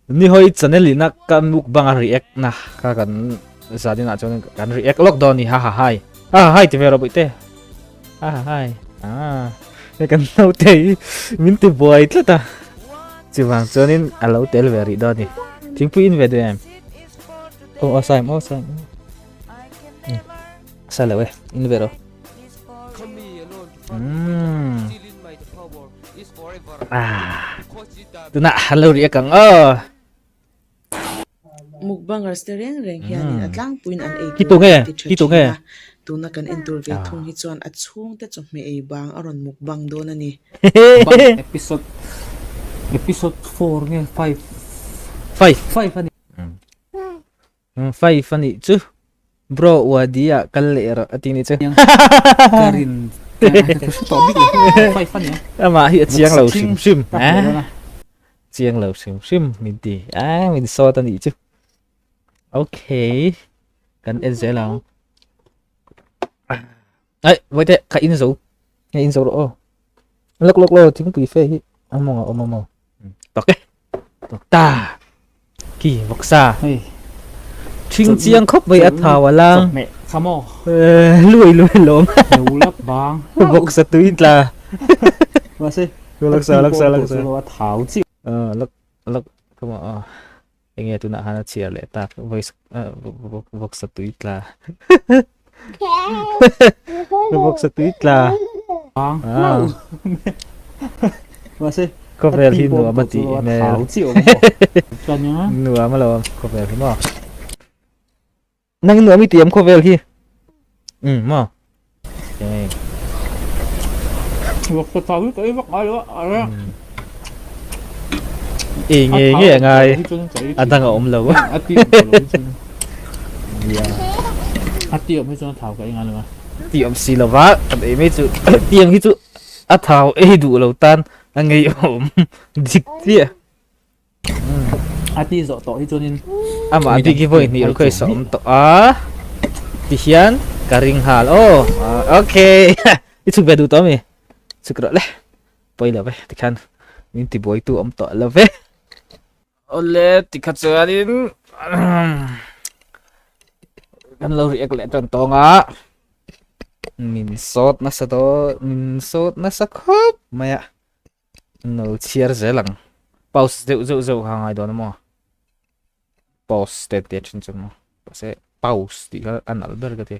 ni hoi channel ina kan mukbang react na ka kan sa din na chon kan react lockdown ni ha ha hai ti vero boite ha ha hai kan nau te min te boy tla ta chiwang chonin alo tel veri do ni thingpu in ve dem osai sala we in vero tuna hello react kang mukbang restaurant reng hian atlang puin an ei Kito nge tuna kan interview thung hi chuan achhung te chawhme ei bang aron mukbang don ani episode 4 nge 5 ani 5 ani chu bro wadia kalero atini chu karin to big 5 ani ama hi chiang lo sim chiang lo sim min ti min so ta ni chu okay kan en sẽ lang ai vậy thế cái in dấu rồi lắc lo tiếng tùy phê hi ông ok ta kỳ vọc xa chinh chiang khóc với ắt thảo lang mẹ khamo lùi lốm đầu lắc bang vọc sa tùy là và xe lắc sa thảo chịu lắc không anh nghe tôi nãy hắn chia lệ ta với vọc sa tùy là vọc sa tùy là bang và xe có vẻ thì nửa mà tí mẹ thảo chịu cho nhá nửa mà lo có vẻ thì mà năng nửa mi tiệm có vẻ thì mà okay vọc sa thảo cái vọc ai đó nghe ngài anh đang ôm lâu quá tiệm mới cho thảo cái ngàn nữa tiệm xì là vác để mấy chữ tiệm cái chữ thảo ấy đủ lâu tan anh ấy ôm dịch tiệt ti dọ tỏi cho nên mà đi cái voi này rồi sống to tihian karing hal ok itu bedu to mi sukro le poila ve tikan minti boy tu om to la ve ole tikat sarin kan lo riak le ton to nga min sot na sa to min sot na sa khop maya no chiar zelang pause deu hangai don mo pause te chen chen mo se pause ti an alberga te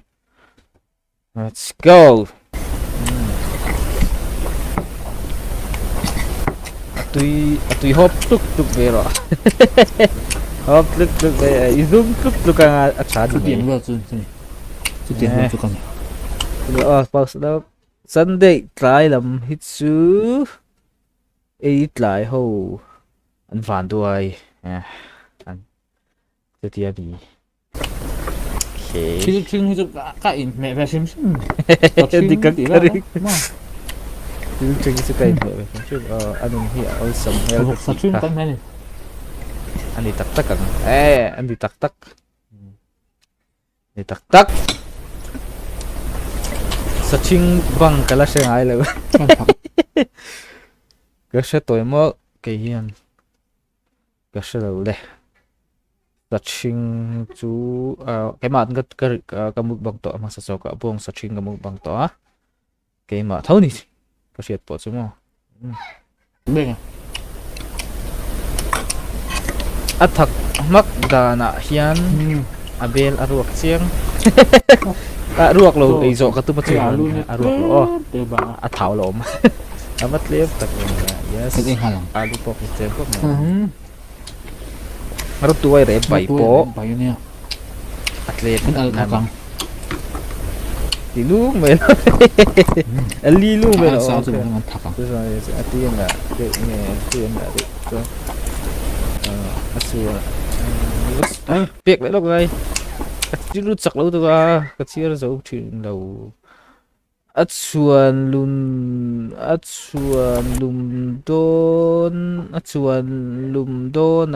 let's go atui hop tuk vero hop tuk ve izum tuk ang acha di tiền vừa chứ tiền vừa cho con pause đó Sunday try lam hitsu ấy lại ho anh phản đuôi anh tiếp theo đi okay chừng cái mẹ về xem đi cắt đi chừng cái mẹ về xem anh hier awesome help sa chừng tan này anh đi tak kan anh đi tak sa ching bang kala se ngai le cái sẽ tối mơ cái hiền cái sẽ đâu đây sa ching chú cái mặt cái mục bằng tọa mà sao cả buông sa ching cái mục bằng tọa cái mà thâu nè cái chuyện bỏ xuống mà bên à thật mắc đà nạ hiền abel aruak chiang aruak lo ấy dọ cái tu bắt chiang aruak lo thảo lom amat liep tak yes cái halang alu pok chiang kok marut tuai re bai po này atlet nakang tilu men lilu men sao cho nó thẳng rồi ati nga de nge tu nga de so asua piek lại lúc này chứ lúc sặc lâu tôi cái chia dấu chuyện đầu chuan lum don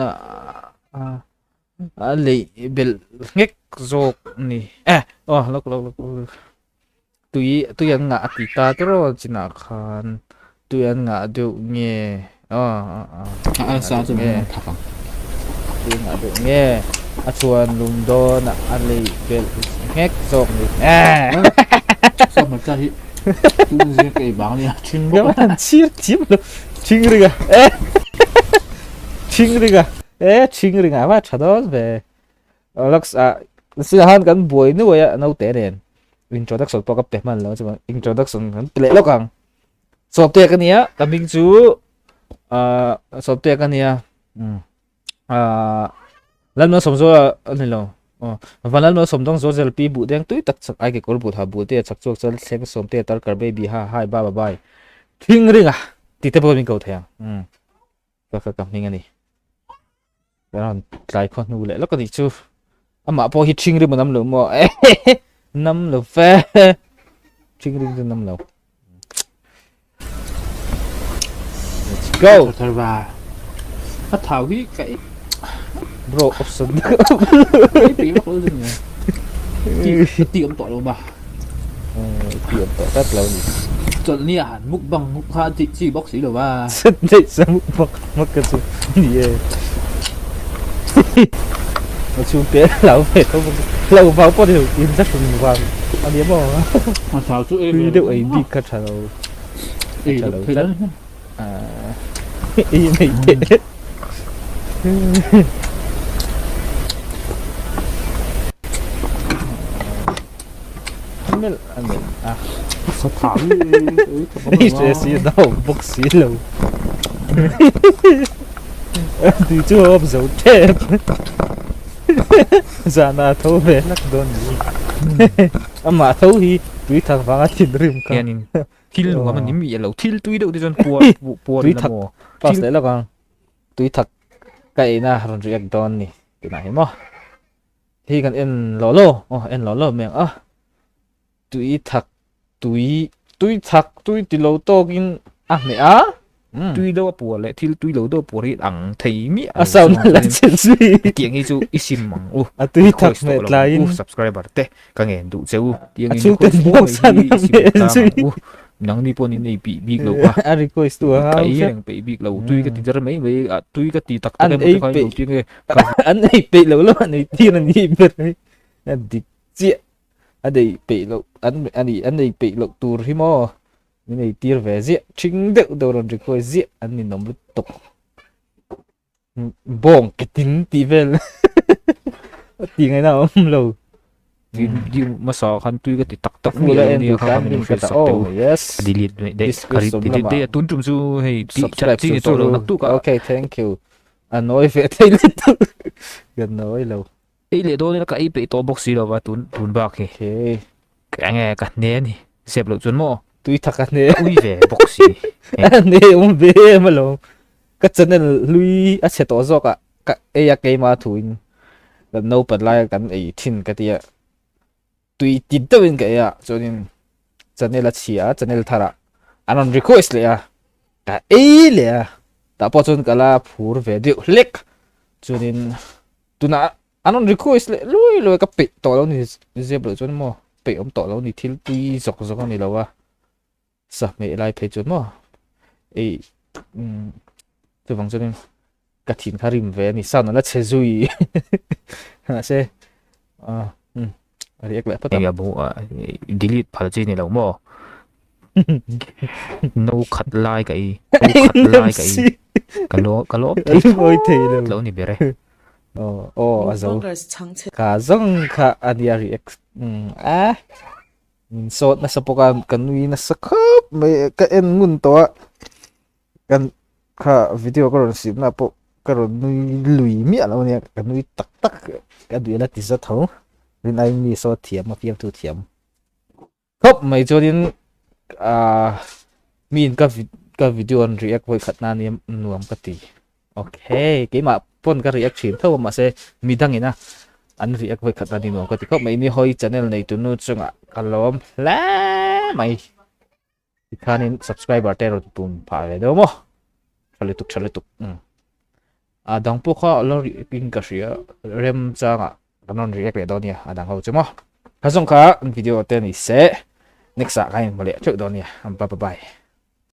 lệ bel ngek zok ni lúc tui an ngã tita tro china khan tui an ngã deu nge sao cho nó thẳng tu nga do nge a chuan lum do na a lei bel ngek zok ni sao mà cái chung riêng cái bảng này chung các bạn chia chim lo ching riga ching riga ching riga wa chados be lux silahan kan buai nu ya no te den introduction po ka pe man lo chuma introduction kan ple lo kang software kan ya kaming chu software kan ya lan ma somzo ani lo vanal no somdong zo zel pi bu deng tui tak chak ai ke kol bu tha bu te chak chok chal thleng som te tar kar baby ha hai ba ba bai thing ringa ti te bo min ko thang ka kam ning ani ran trai khon nu le lo ka ni chu ama po hi thing ri manam lo mo nam lo fe thing ri nam lo let's go thật và nó thảo cái bro option cái bị mắc lưỡi gì tiệm tỏi đâu mà tiệm tỏi rất lâu nhỉ chuẩn ni hẳn mục bằng mục ha chỉ bóc xí đâu mà rất đấy sao mất cái gì vậy nó chung té lão về không lâu vào có điều in rất là vàng anh biết không mà thảo chú em video ấy bị cắt trả đầu thấy đó ý này anh sao thảo đi chơi xí đâu bốc xí lâu từ chỗ ôm dấu thép ra na thấu về lắc đòn gì mà thấu hi túi thằng vàng trên rìm cả nhìn thil luôn mà nín bị lâu thil túi đâu đi cho bùa túi thật pas đấy là con túi thật cái na rồi react đòn nè từ này mà thì cần en lò lô mẹ túi thật túi từ lâu to kinh mẹ túi đâu bùa lại thil túi lâu đâu bùa đi đằng thấy mi sao nó lại chuyện gì tiếng ấy chú isim măng túi thật mẹ lại subscriber te cái nghe đủ chéu tiếng ấy chú tên bông san mẹ gì nắng đi pon này bị lâu à request tua cái này bị lâu túi cái tí mấy mấy túi cái tí tắc cái anh ấy bị tiếng ấy anh ấy bị lâu lắm anh ấy tiên anh ấy biết anh đi chuyện anh ấy bị lâu anh ấy bị lâu tour hi mo anh ấy tiệt về diện chính được đâu rồi coi diện anh ấy nằm lướt tục bong cái tiếng tí về tiếng ấy nào lâu vì mà sao khăn túi cái tí tắc tắc như là em được cái mình phải oh yes delete đấy cái đấy tuân trùng du hay subscribe chỉ tôi đâu nắp okay thank you anh nói về thấy lên tu gần nói lâu ấy lẽ đó là cái bị to box rồi và tuân bạc kì okay cái nghe cái nè nè xếp được chuẩn mò túi thật anh ấy ui về box anh ấy ông về mà lâu cái chân này lui sẽ tổ do cái cái mà thui gần nấu bật lại cái ấy tin cái gì túi tin đâu in cái cho nên chân này là chia chân này là thara anh requestเลยcái ấyเลยta bảo chun cái là phur video link cho nên tụi nó anh requestเลยlui cái bị tổ lâu thì dẹp được chun mò bị ông tổ lâu thì thiếu túi dọc dọc này lâu sao mẹ lại phải chun mò ấy tôi vắng cho nên cái thìn khá rìm về thì sao nó là chế duy hả xe react lại bắt em bố delete phải gì này lâu mò no cut like cái cái lỗ ôi thì đâu lỗ này bể à dấu cả dòng cả anh react mình sốt nó sắp cái nuôi nó sắp khớp mấy cái em ngun to cái cả video cái rồi xịn là bộ cái rồi nuôi lùi miệng đâu nè cái nuôi tắc cái đuôi là tí rất thấu nên anh mi so thiểm mà phim thu thiểm khớp mấy cho đến min cái video anh react với khát nan em nuông cái tí ok cái mà pon cái reaction thâu mà sẽ mi đăng nghe na anh react với khát nan nuông cái tí khớp mấy ni hoi channel này tụi nó chung cái lom lá mày thì khá nên subscriber tên rồi tụm phải đâu mà chale tuk dang po kha lo king ka ria rem changa kanon react le donia adang ho chemo hazong kha video te ni se next sa kain mole chuk donia bye bye